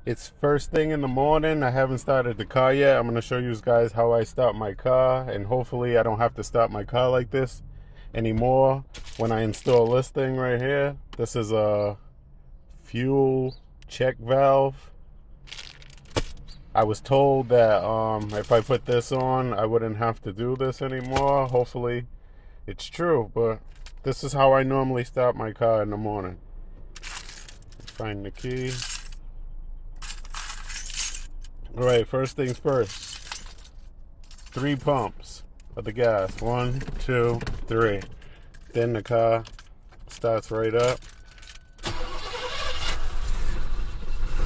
It's first thing in the morning. I haven't started the car yet. I'm going to show you guys how I start my car, and hopefully I don't have to start my car like this anymore when I install this thing right here. This is a fuel check valve. I was told that if I put this on, I wouldn't have to do this anymore. Hopefully it's true, but this is how I normally start my car in the morning. Find the key. All right, first things first. 3 pumps of the gas. 1, 2, 3. Then the car starts right up.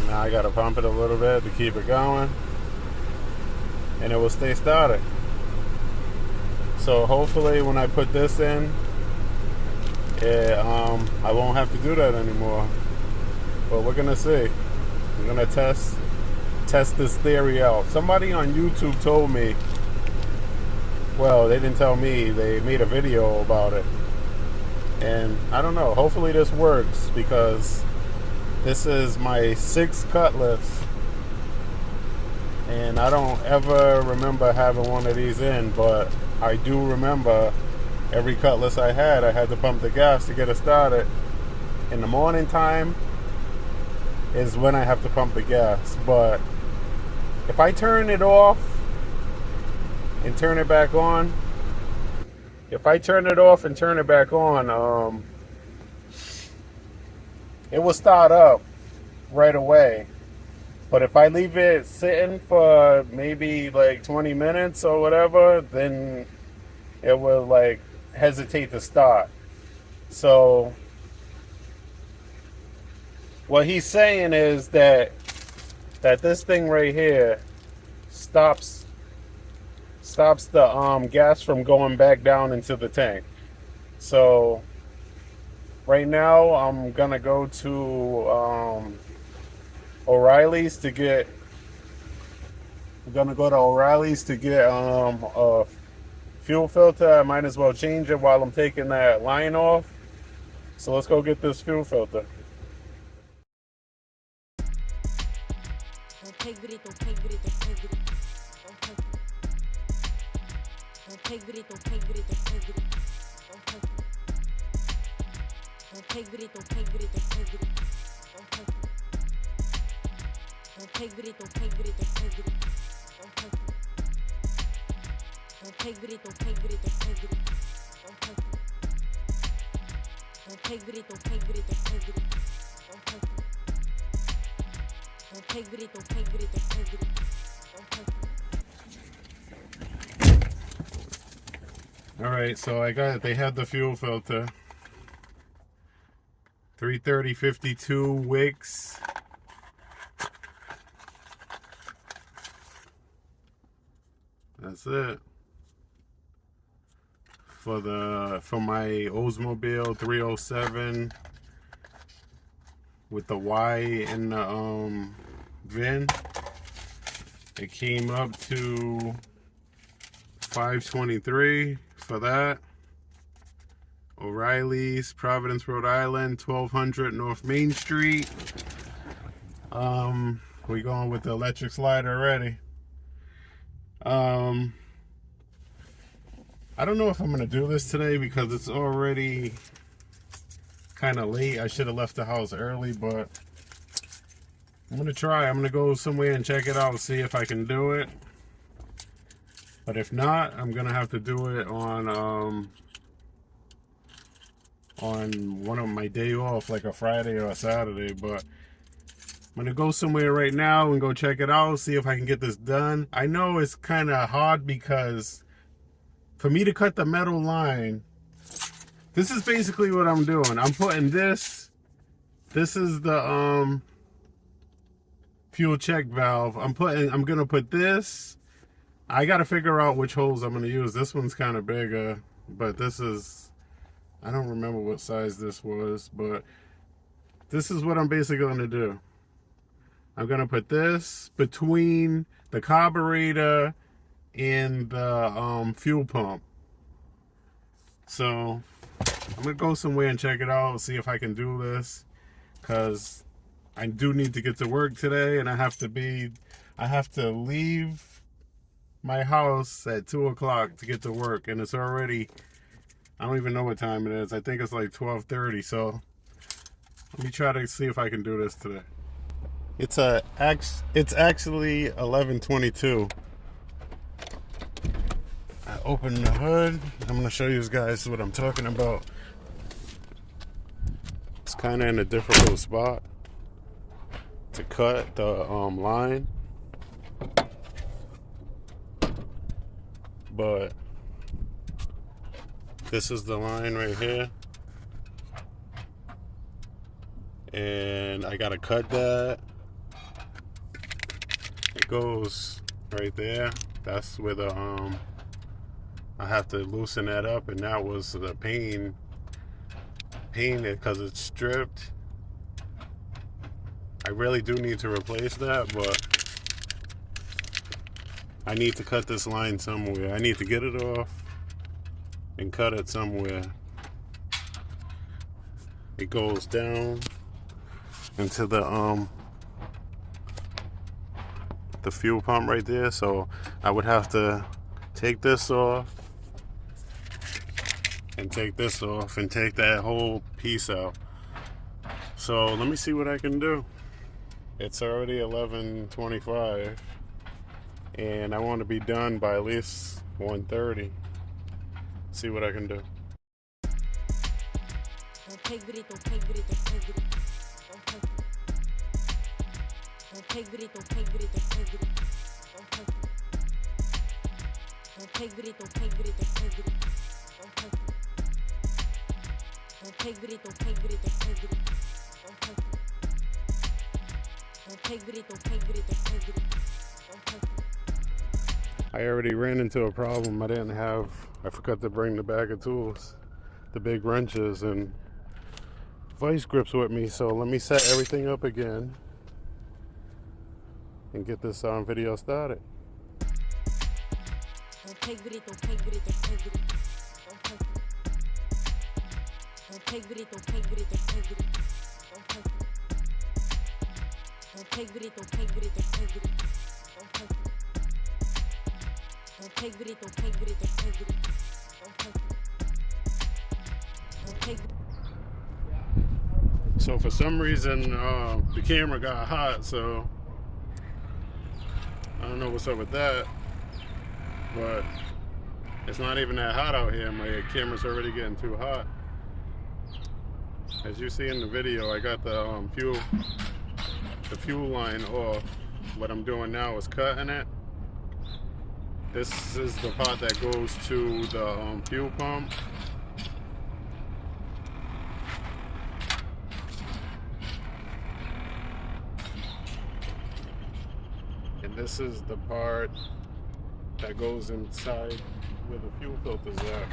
Now I gotta pump it a little bit to keep it going, and it will stay started. So hopefully when I put this in, I won't have to do that anymore. But we're gonna see. I'm gonna test this theory out. Somebody on YouTube told me, well, they didn't tell me, they made a video about it. And I don't know, hopefully this works, because this is my 6th Cutlass, and I don't ever remember having one of these in, but I do remember every Cutlass I had to pump the gas to get it started. In the morning time is when I have to pump the gas, but if I turn it off and turn it back on, it will start up right away. But if I leave it sitting for maybe like 20 minutes or whatever, then it will like hesitate to start. So what he's saying is that this thing right here stops the gas from going back down into the tank. So right now I'm gonna go to O'Reilly's to get a fuel filter. I might as well change it while I'm taking that line off. So let's go get this fuel filter. Don't take with it, don't take with it, don't take with it. Don't take with it. Don't take with it, don't take with it, don't take with it. Don't take with it. Don't take with it, don't take with it, don't take with it. Don't take with it. Don't take with it, don't take with it, don't take with it. Don't take with it. Don't take with it, don't take with it, don't take with it. Don't take with it. Don't take with it, don't take with it, don't take with it. Don't take with it. Don't take with it, don't take with it, don't take with it. Don't take with it. All right, so I got it. They had the fuel filter. 330/52 wicks. That's it. For my Oldsmobile 307 with the Y in the VIN, it came up to $523 for that. O'Reilly's, Providence, Rhode Island, 1200 North Main Street. We going with the electric slide already. I don't know if I'm gonna do this today because it's already kind of late. I should have left the house early, but I'm gonna try. I'm gonna go somewhere and check it out, see if I can do it. But if not, I'm gonna have to do it on one of my day off, like a Friday or a Saturday. But I'm gonna go somewhere right now and go check it out, see if I can get this done. I know it's kind of hard because for me to cut the metal line, this is basically what I'm doing. I'm putting this is the fuel check valve. I'm gonna put this. I gotta figure out which holes I'm gonna use. This one's kind of bigger, but this is, I don't remember what size this was, but this is what I'm basically gonna do. I'm gonna put this between the carburetor and the fuel pump. So I'm gonna go somewhere and check it out, see if I can do this, because I do need to get to work today, and I have to leave my house at 2 o'clock to get to work, and it's already, I don't even know what time it is. I think it's like 12:30. So let me try to see if I can do this today. It's actually 11:22. I opened the hood. I'm gonna show you guys what I'm talking about. It's kind of in a difficult spot to cut the line, but this is the line right here, and I gotta cut that. It goes right there. That's where the I have to loosen that up, and that was the pain because it's stripped. I really do need to replace that, but I need to cut this line somewhere. I need to get it off and cut it somewhere. It goes down into the fuel pump right there, so I would have to take this off and take this off and take that whole piece out. So let me see what I can do. It's already 11:25, and I want to be done by at least 1:30. See what I can do. I already ran into a problem. I forgot to bring the bag of tools, the big wrenches and vice grips with me. So let me set everything up again and get this video started. So for some reason the camera got hot, so I don't know what's up with that, but it's not even that hot out here. My camera's already getting too hot. As you see in the video, I got the fuel line off. What I'm doing now is cutting it. This is the part that goes to the fuel pump. And this is the part that goes inside where the fuel filter's at.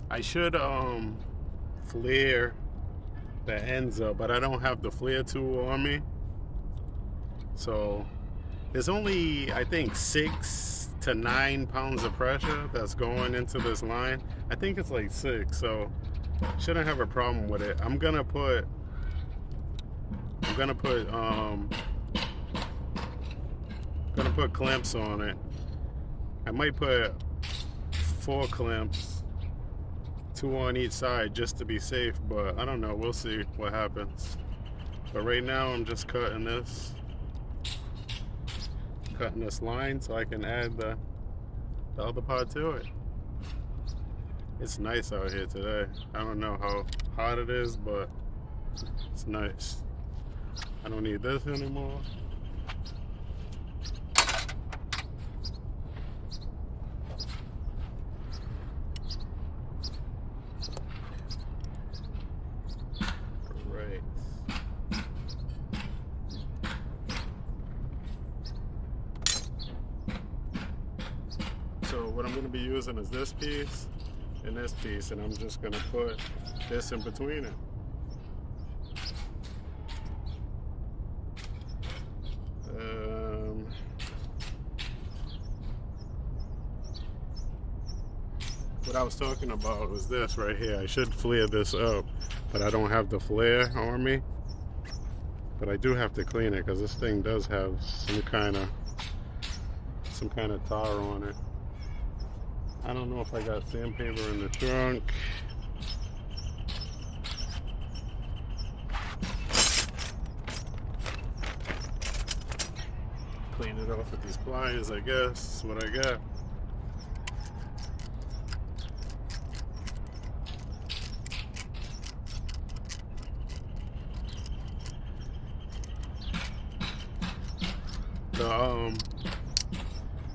I should flare the ends up, but I don't have the flare tool on me. So there's only, I think, 6 to 9 pounds of pressure that's going into this line. I think it's like 6, so shouldn't have a problem with it. I'm gonna put clamps on it. I might put 4 clamps, 2 on each side, just to be safe, but I don't know. We'll see what happens. But right now I'm just cutting this line so I can add the other part to it. It's nice out here today. I don't know how hot it is, but it's nice. I don't need this anymore. So what I'm going to be using is this piece and this piece, and I'm just going to put this in between it. What I was talking about was this right here. I should flare this up, but I don't have the flare on me. But I do have to clean it because this thing does have some kind of tar on it. I don't know if I got sandpaper in the trunk. Clean it off with these pliers, I guess. That's what I got. The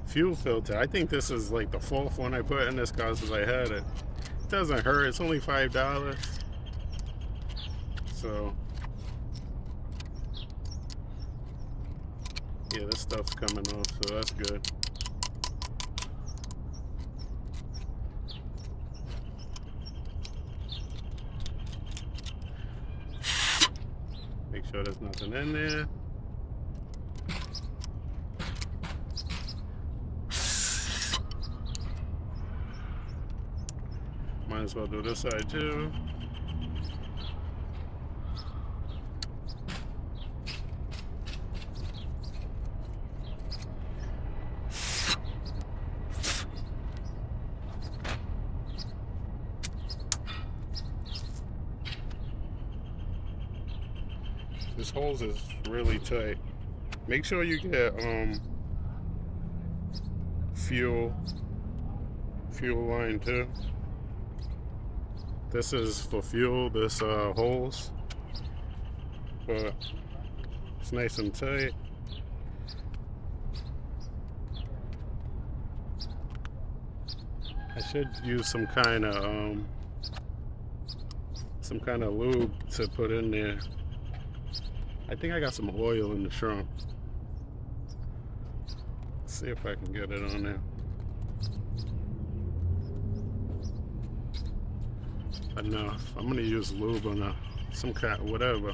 fuel filter, I think this is like the 4th one I put in this car since I had it. It doesn't hurt, it's only $5. So yeah, this stuff's coming off, so that's good. Make sure there's nothing in there. Might as well do this side too. This hose is really tight. Make sure you get fuel line too. This is for fuel, this hose, but it's nice and tight. I should use some kind of lube to put in there. I think I got some oil in the trunk. Let's see if I can get it on there. Enough. I'm gonna use lube on some kind, whatever.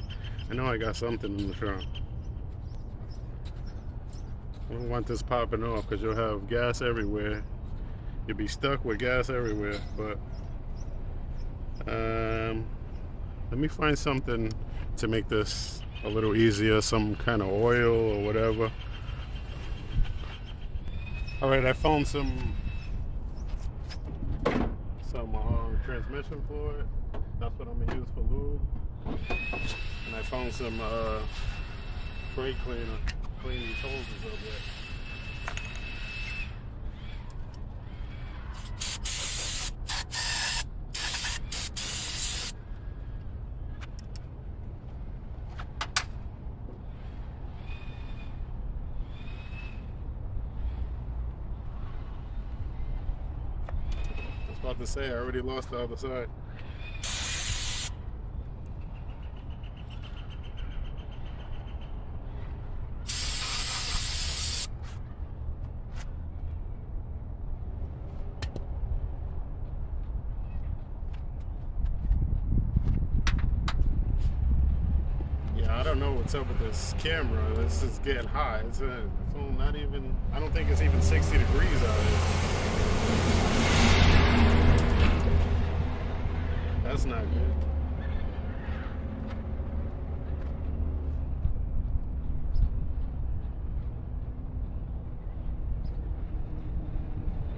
I know I got something in the trunk. I don't want this popping off because you'll have gas everywhere. You'll be stuck with gas everywhere. But let me find something to make this a little easier. Some kind of oil or whatever. All right, I found some transmission fluid. That's what I'm gonna use for lube. And I found some brake cleaner. Clean these hoses up there. About to say, I already lost the other side. Yeah, I don't know what's up with this camera. This is getting hot. It's not even, I don't think it's even 60 degrees out here. That's not good.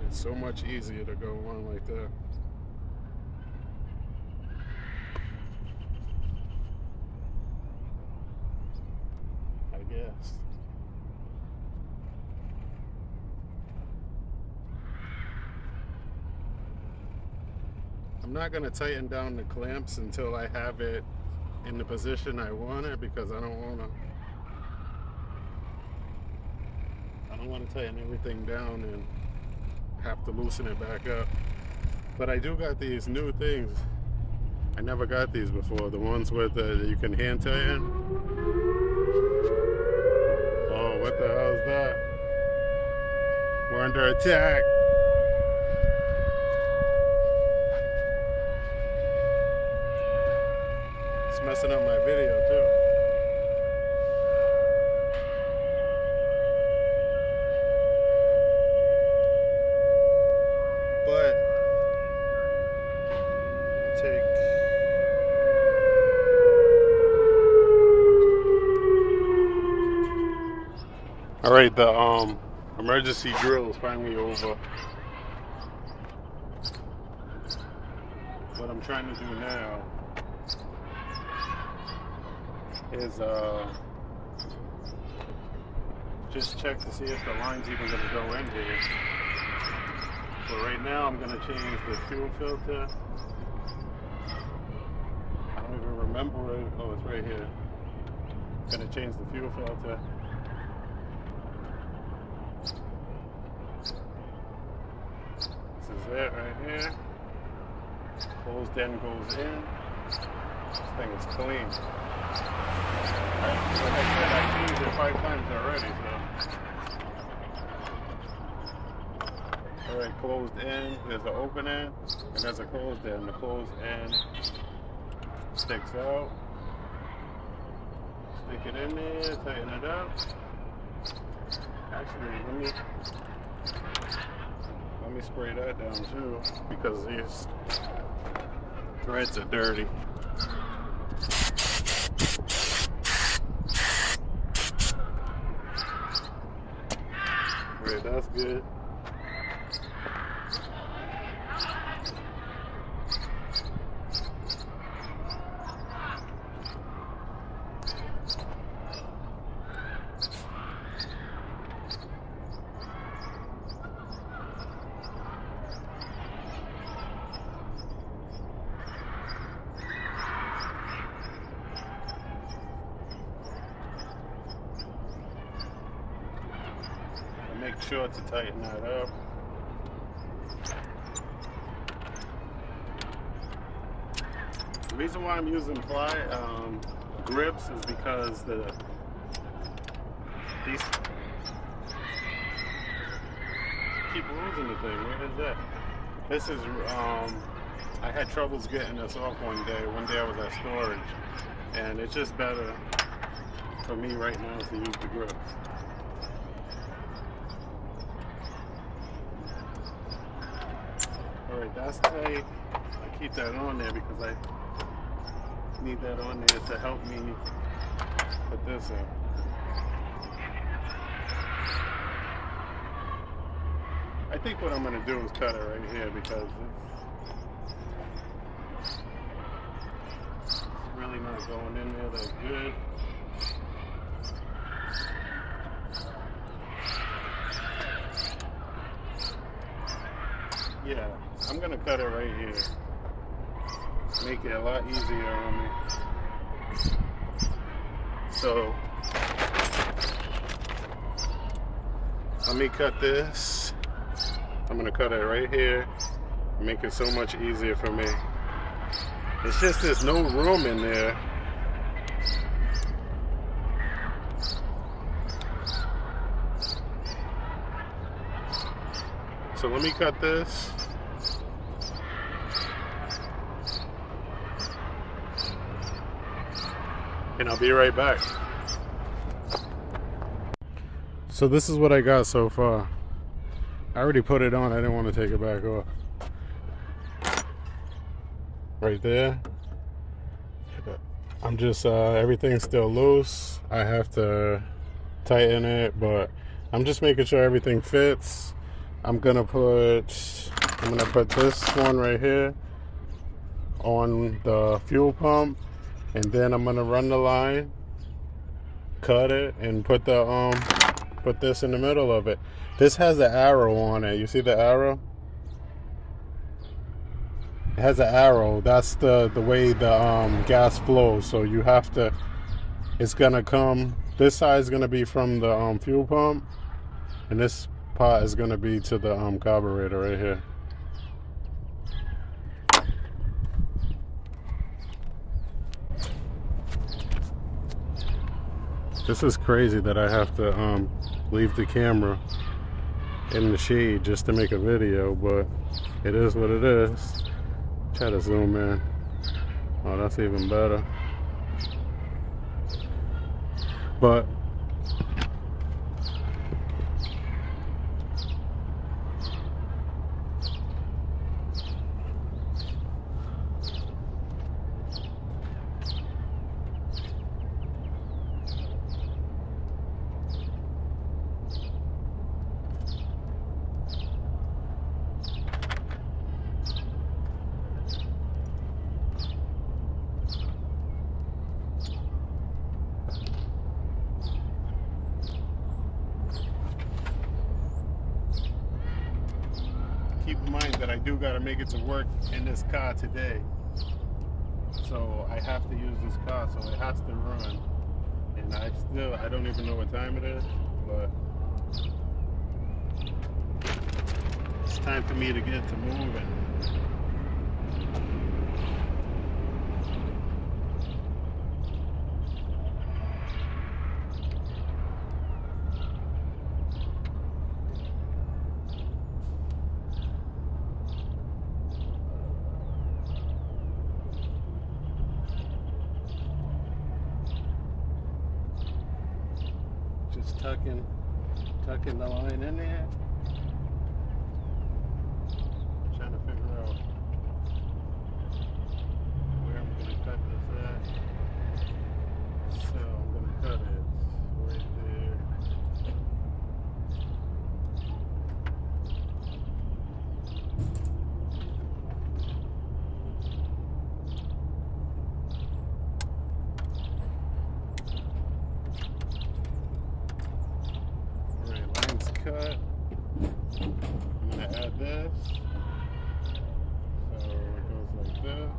It's so much easier to go on like that. I guess. I'm not going to tighten down the clamps until I have it in the position I want it, because I don't want to tighten everything down and have to loosen it back up. But I do got these new things. I never got these before. The ones with you can hand tighten. Oh, what the hell is that? We're under attack. messing up my video too. But take all right, the emergency drill is finally over. What I'm trying to do now is just check to see if the line's even going to go in here. So right now I'm going to change the fuel filter. I don't even remember it. Oh, it's right here. I'm going to change the fuel filter. This is it right here. Closed end goes in. This thing is clean. Like I said, I changed it 5 times already, so. Alright, closed end. There's an open end, and there's a closed end. The closed end sticks out. Stick it in there, tighten it up. Actually, let me spray that down too, because these threads are dirty. Right, that's good. Make sure to tighten that up. The reason why I'm using ply grips is because these keep losing the thing. What is that? This is I had troubles getting this off one day. One day I was at storage, and it's just better for me right now to use the grips. Alright, that's tight. I keep that on there because I need that on there to help me put this in. I think what I'm going to do is cut it right here because it's really not going in there that good. Yeah, I'm going to cut it right here. Make it a lot easier on me. So, let me cut this. I'm going to cut it right here. Make it so much easier for me. It's just there's no room in there. So let me cut this. And I'll be right back. So this is what I got so far. I already put it on. I didn't want to take it back off. Right there. I'm just, everything's still loose. I have to tighten it, but I'm just making sure everything fits. I'm gonna put this one right here on the fuel pump, and then I'm gonna run the line, cut it, and put this in the middle of it. This has an arrow on it. You see the arrow? It has an arrow. That's the way the gas flows. So you have to. It's gonna come. This side is gonna be from the fuel pump, and this part is gonna be to the carburetor right here. This is crazy that I have to leave the camera in the shade just to make a video, but it is what it is. Try to zoom in. Oh, that's even better. But keep in mind that I do got to make it to work in this car today. So I have to use this car, so it has to run. And I don't even know what time it is, but it's time for me to get to moving. Just tucking the line in there. Trying to figure out where I'm going to cut this at. So I'm going to cut it right there. Cut. I'm going to add this. So it goes like this.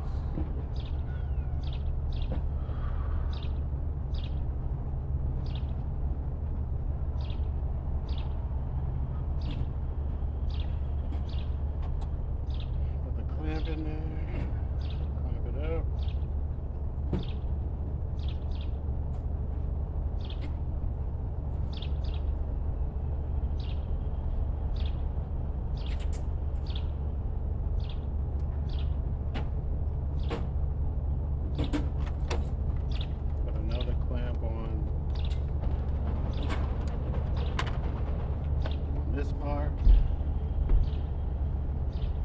Put the clamp in there. Clamp it up. This part,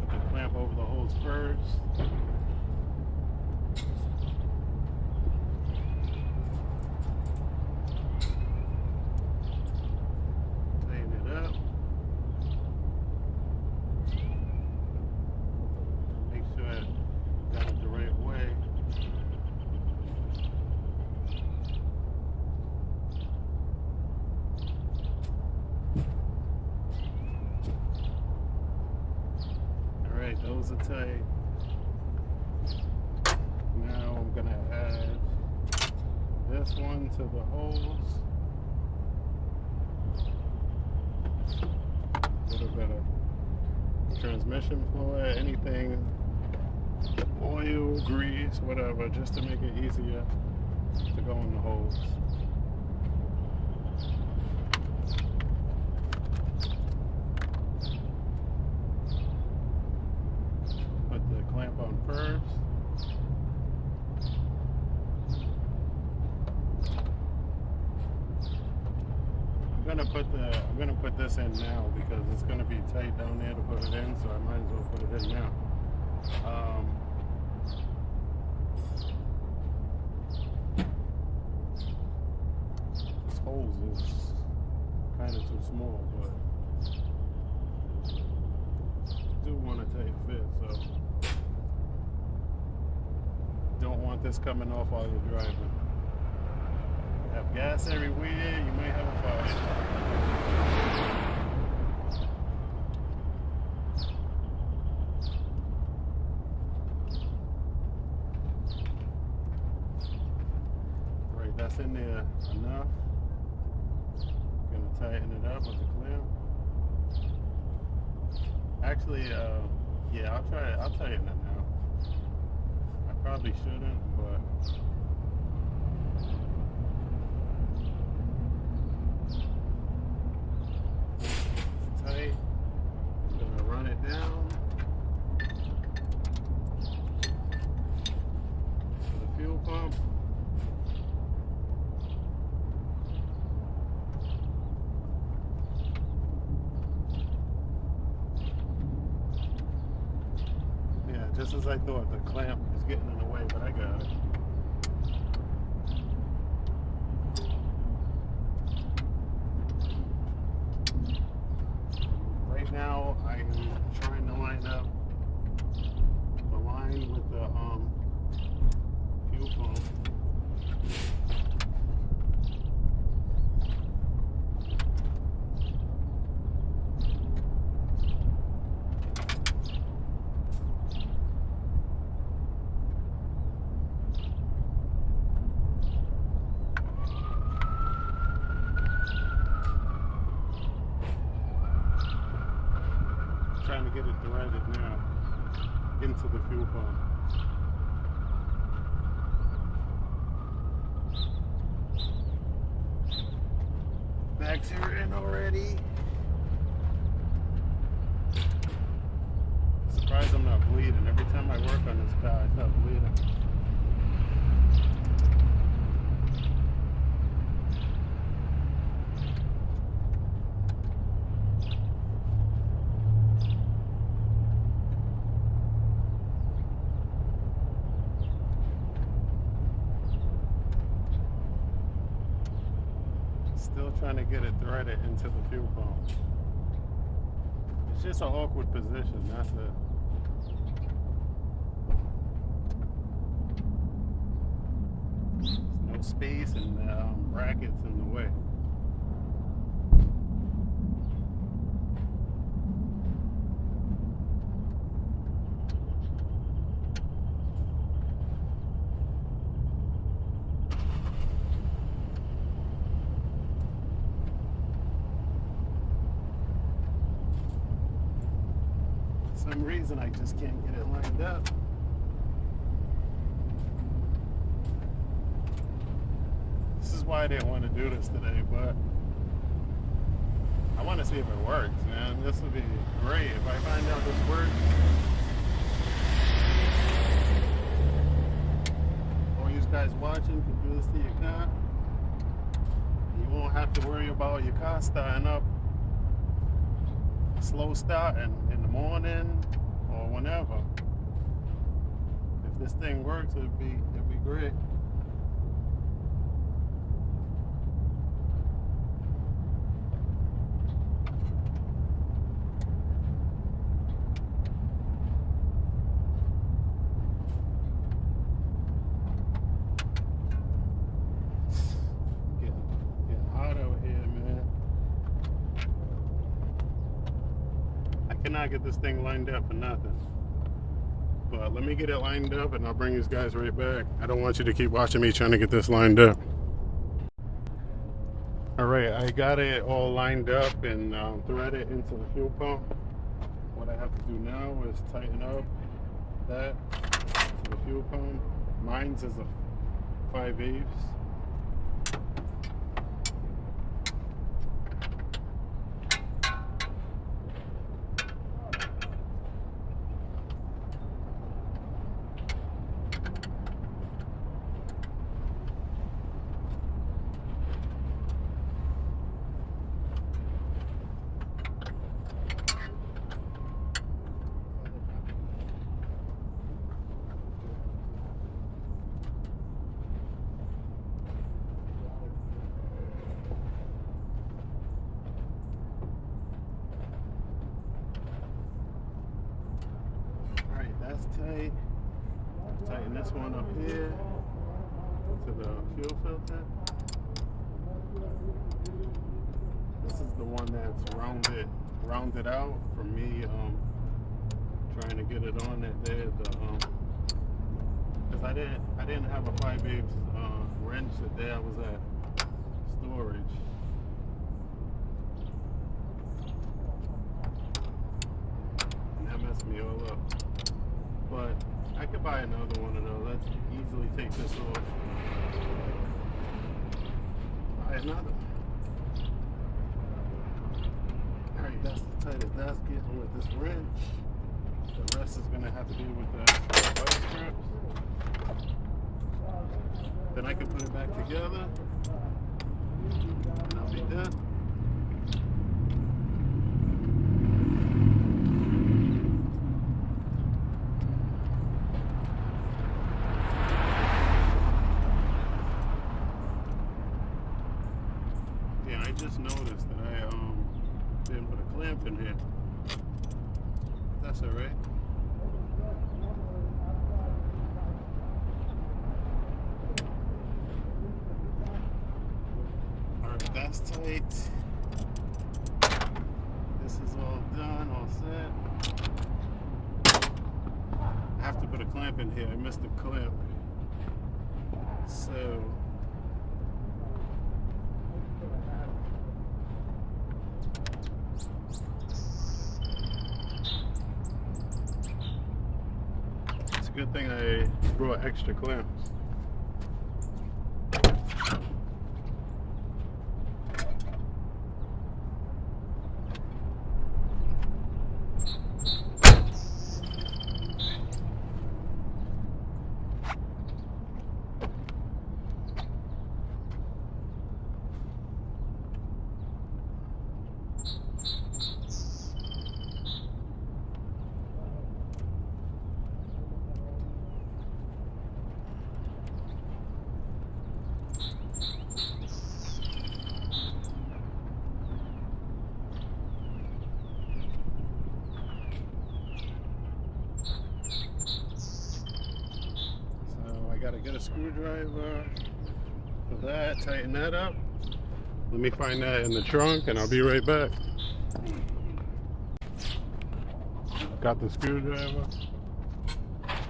put the clamp over the hose first. Tighten it up. Make sure I got it the right way. Those are tight. Now I'm gonna add this one to the hose. A little bit of transmission fluid, anything, oil, grease, whatever, just to make it easier to go in the hose. Clamp on first. I'm gonna put this in now because it's gonna be tight down there to put it in, so I might as well put it in now. This hose is kind of too small, but I do want a tight fit, so don't want this coming off while you're driving. Have gas everywhere, you might have a fire. Right, that's in there enough. Gonna tighten it up with the clamp. Actually, yeah, I'll tighten it now. Probably shouldn't, but it's tight. I'm gonna run it down to the fuel pump. just as I thought. The clamp is getting in the way, but I got it. Right now, I'm trying to line up the line with the fuel pump. Trying to get it threaded now into the fuel pump. Bags are in already. Surprised I'm not bleeding. Every time I work on this car, I start bleeding. Still trying to get it threaded into the fuel pump. It's just an awkward position, that's it. There's no space and brackets in the way. For some reason I just can't get it lined up. This is why I didn't want to do this today, but I want to see if it works, man. This would be great if I find out this works. All you guys watching can do this to your car. You won't have to worry about your car starting up slow starting in the morning or whenever. If this thing works, it'd be great. Getting hot out here, man. I cannot get this thing lined up for nothing. But let me get it lined up and I'll bring you guys right back. I don't want you to keep watching me trying to get this lined up. Alright, I got it all lined up and threaded into the fuel pump. What I have to do now is tighten up that to the fuel pump. Mine's is a 5/8. That's tight. Tighten this one up here to the fuel filter. This is the one that's rounded out from me trying to get it on that there. Because I didn't have a 5/8 wrench the day I was at storage. And that messed me all up. But I could buy another one of those. Let's easily take this off. Buy another. Alright, that's the tightest that's getting with this wrench. The rest is gonna have to do with the belt straps. Then I can put it back together. And I'll be done. clamp in here. That's all right. All right, that's tight. This is all done, all set. I have to put a clamp in here. I missed the clamp. So it's a good thing I brought extra clamps. I gotta get a screwdriver for that, tighten that up. Let me find that in the trunk and I'll be right back. Got the screwdriver,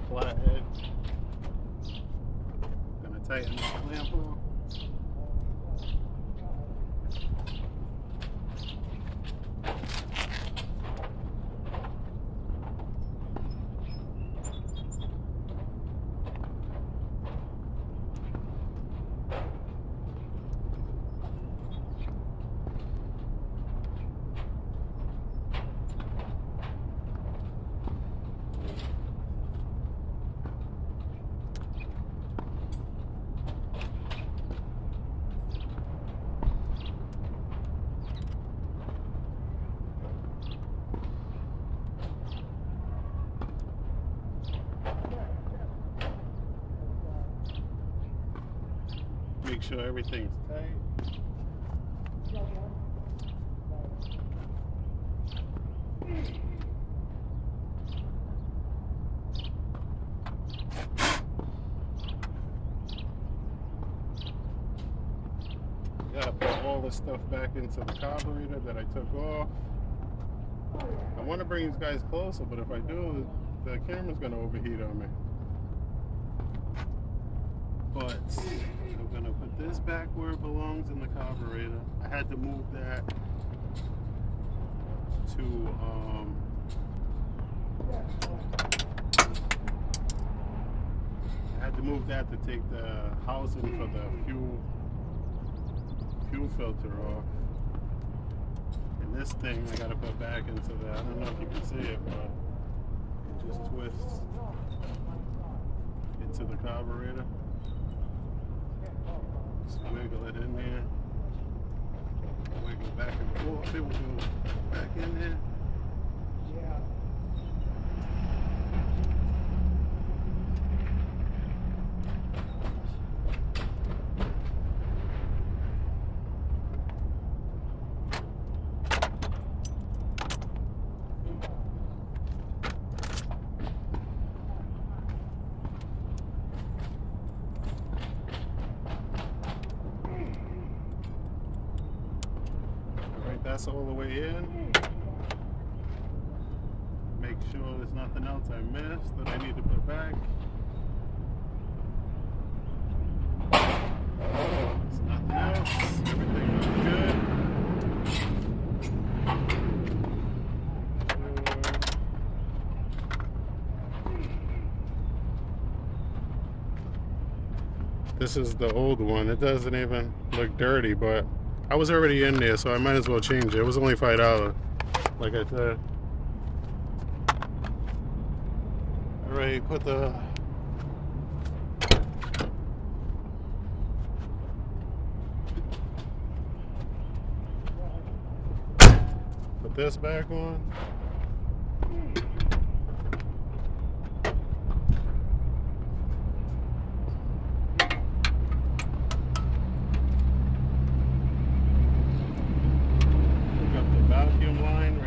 flathead. Gonna tighten the clamp off. Make sure everything's tight. Gotta put all this stuff back into the carburetor that I took off. I want to bring these guys closer, but if I do, the camera's gonna overheat on me. But I'm gonna put this back where it belongs in the carburetor. I had to move that to take the housing for the fuel filter off. And this thing I gotta put back into the, I don't know if you can see it, but it just twists into the carburetor. Just wiggle it in there. Wiggle back and forth. It will go back in there. Yeah. That's all the way in. Make sure there's nothing else I missed that I need to put back. There's nothing else. Everything looks good. This is the old one. It doesn't even look dirty, but I was already in there, so I might as well change it. It was only $5, like I said. All right, put this back on. Vacuum line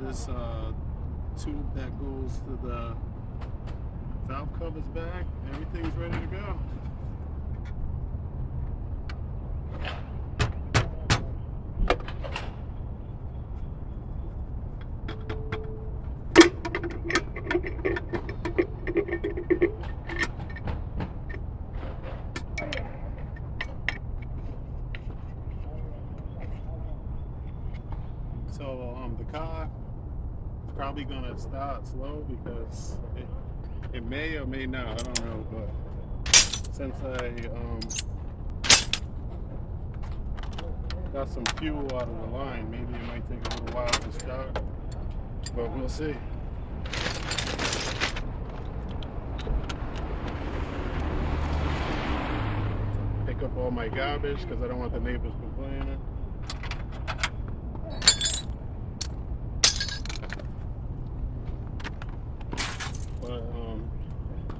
This tube that goes to the valve covers back. Everything's ready to go. So the car is probably gonna start slow because it may or may not, I don't know, but since I got some fuel out of the line, maybe it might take a little while to start, but we'll see. Pick up all my garbage because I don't want the neighbors complaining. But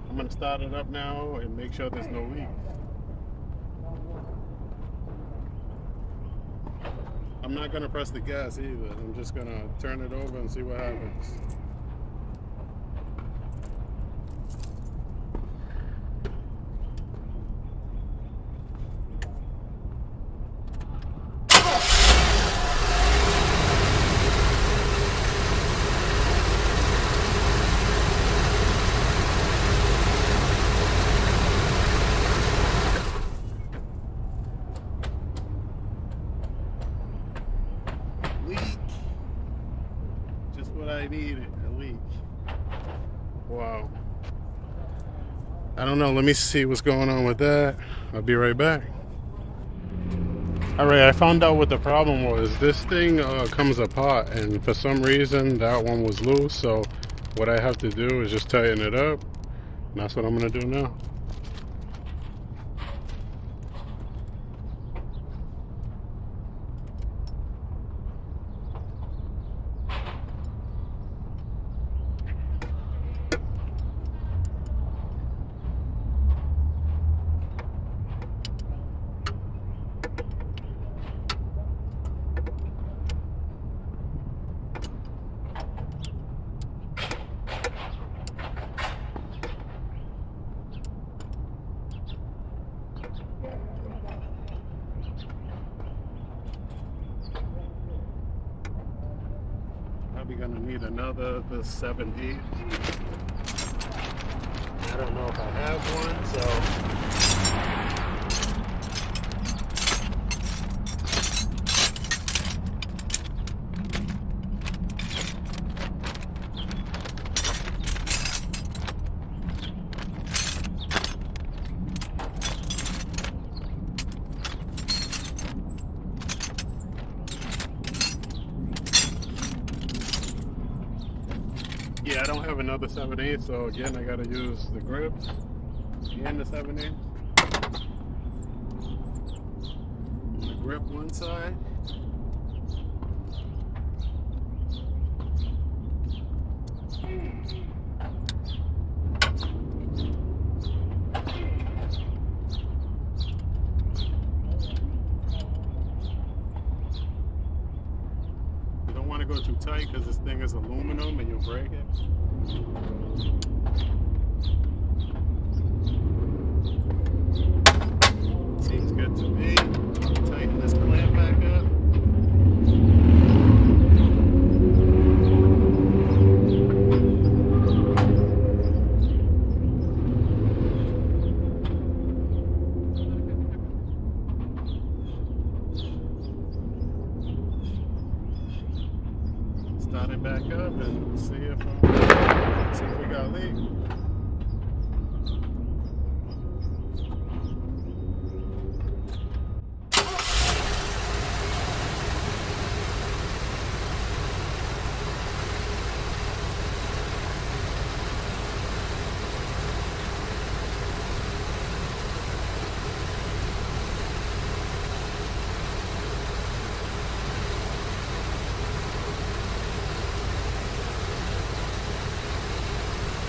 I'm gonna start it up now and make sure there's no leak. I'm not gonna press the gas either. I'm just gonna turn it over and see what happens. I needed a leak. Wow. I don't know. Let me see what's going on with that. I'll be right back. Alright, I found out what the problem was. This thing comes apart, and for some reason that one was loose. So what I have to do is just tighten it up. And that's what I'm going to do now. Probably gonna need another the 7/8. I don't know if I have one, so yeah, I don't have another 7/8, so again I gotta use the grips and the 7/8. I'm gonna grip one side. You don't want to go too tight because this thing is aluminum and you'll break it. Seems good to me. Tighten this clamp back up. Start it back up and see if we got a leak.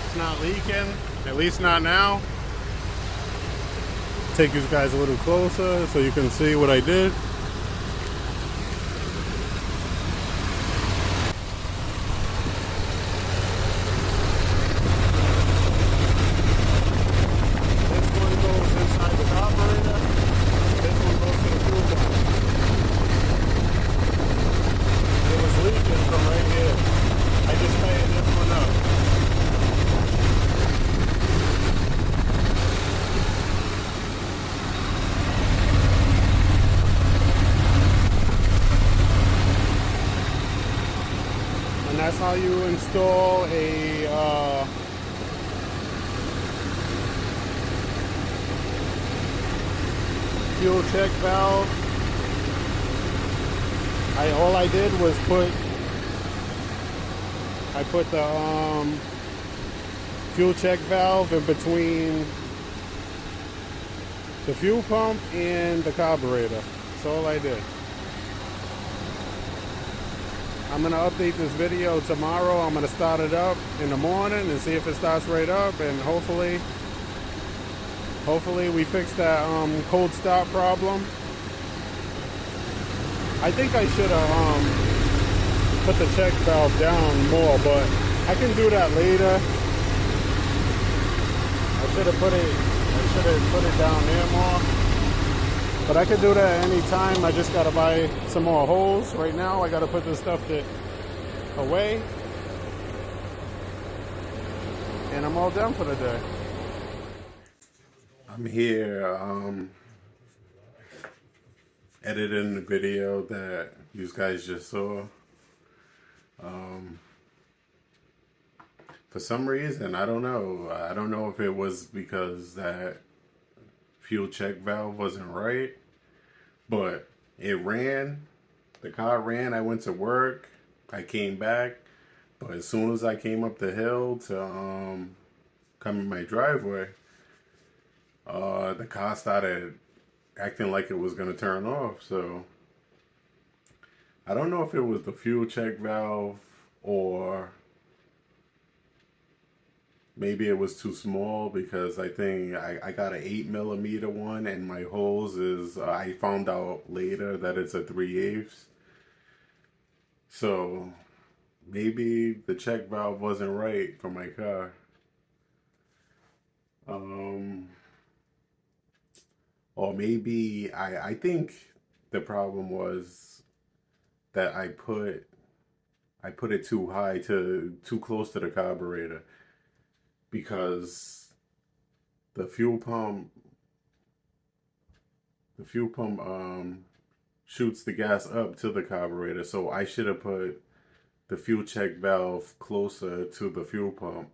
It's not leaking, at least not now. Take you guys a little closer so you can see what I did. that's how you install a fuel check valve. All I did was I put the fuel check valve in between the fuel pump and the carburetor. That's all I did. I'm going to update this video tomorrow. I'm going to start it up in the morning and see if it starts right up, and hopefully we fix that cold start problem. I think I should have put the check valve down more, but I can do that later. I should have put it down there more. But I could do that anytime. I just gotta buy some more holes. Right now I gotta put this stuff away. And I'm all done for the day. I'm here editing the video that you guys just saw. For some reason, I don't know if it was because that fuel check valve wasn't right, but it ran. The car ran. I went to work. I came back, but as soon as I came up the hill to come in my driveway, the car started acting like it was gonna turn off. So I don't know if it was the fuel check valve or maybe it was too small, because I think I got an 8mm one, and my hose is, I found out later that it's a 3/8. So maybe the check valve wasn't right for my car. Or maybe I think the problem was that I put it too high, too close to the carburetor, because the fuel pump shoots the gas up to the carburetor. So I should have put the fuel check valve closer to the fuel pump,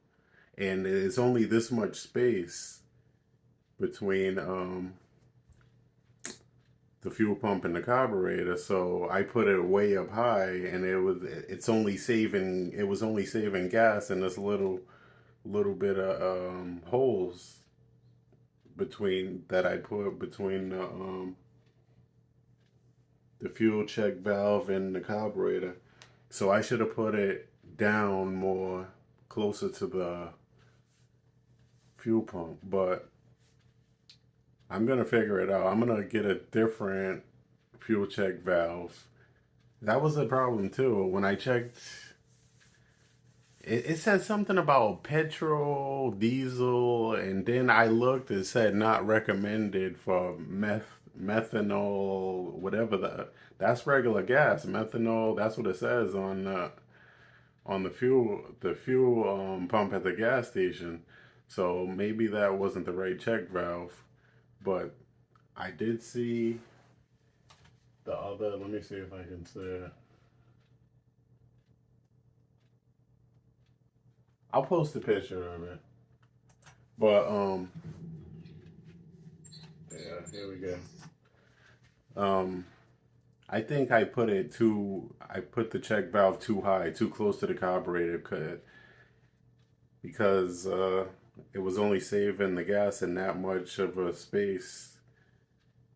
and it's only this much space between the fuel pump and the carburetor. So I put it way up high, and it was only saving gas in this little bit of holes between that I put between the fuel check valve and the carburetor. So I should have put it down more, closer to the fuel pump. But I'm gonna figure it out. I'm gonna get a different fuel check valve. That was a problem too. When I checked, it said something about petrol, diesel, and then I looked, it said not recommended for methanol, whatever that's regular gas. Methanol, that's what it says on the fuel pump at the gas station. So maybe that wasn't the right check valve. But I did see the other, let me see if I can say it. I'll post a picture of it. But yeah, here we go. I think I put the check valve too high, too close to the carburetor, because it was only saving the gas in that much of a space.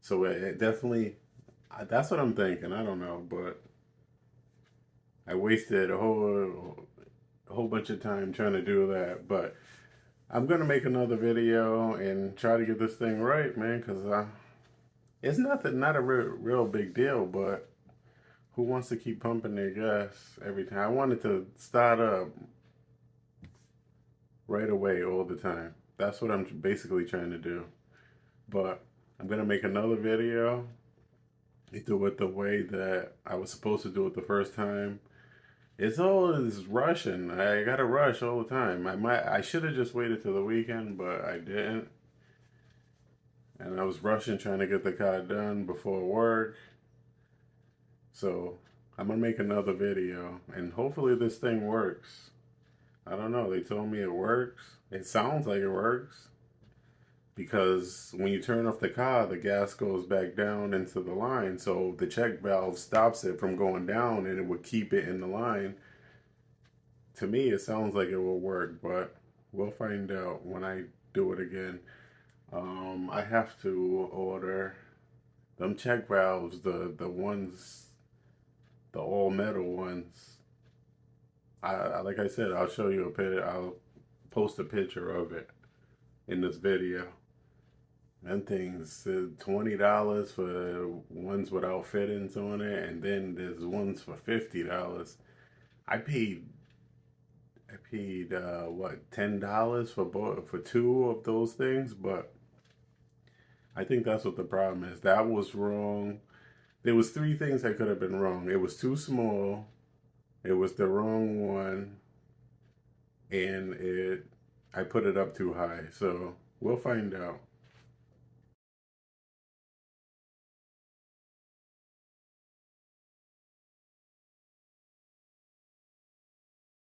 So it definitely, that's what I'm thinking. I don't know, but I wasted a whole bunch of time trying to do that. But I'm gonna make another video and try to get this thing right, man, because it's not a real big deal, but who wants to keep pumping their gas every time? I wanted to start up right away all the time. That's what I'm basically trying to do. But I'm gonna make another video. Do it the way that I was supposed to do it the first time. It's always rushing. I gotta rush all the time. I should have just waited till the weekend, but I didn't. And I was rushing, trying to get the car done before work. So I'm gonna make another video, and hopefully this thing works. I don't know. They told me it works. It sounds like it works because when you turn off the car, the gas goes back down into the line. So the check valve stops it from going down, and it would keep it in the line. To me, it sounds like it will work, but we'll find out when I do it again. I have to order them check valves, the ones, the all metal ones. Like I said, I'll show you a picture. I'll post a picture of it in this video. Them things, $20 for ones without fittings on it, and then there's ones for $50. I paid what, $10 for two of those things, but I think that's what the problem is. That was wrong. There was three things that could have been wrong. It was too small. It was the wrong one, and I put it up too high. So we'll find out.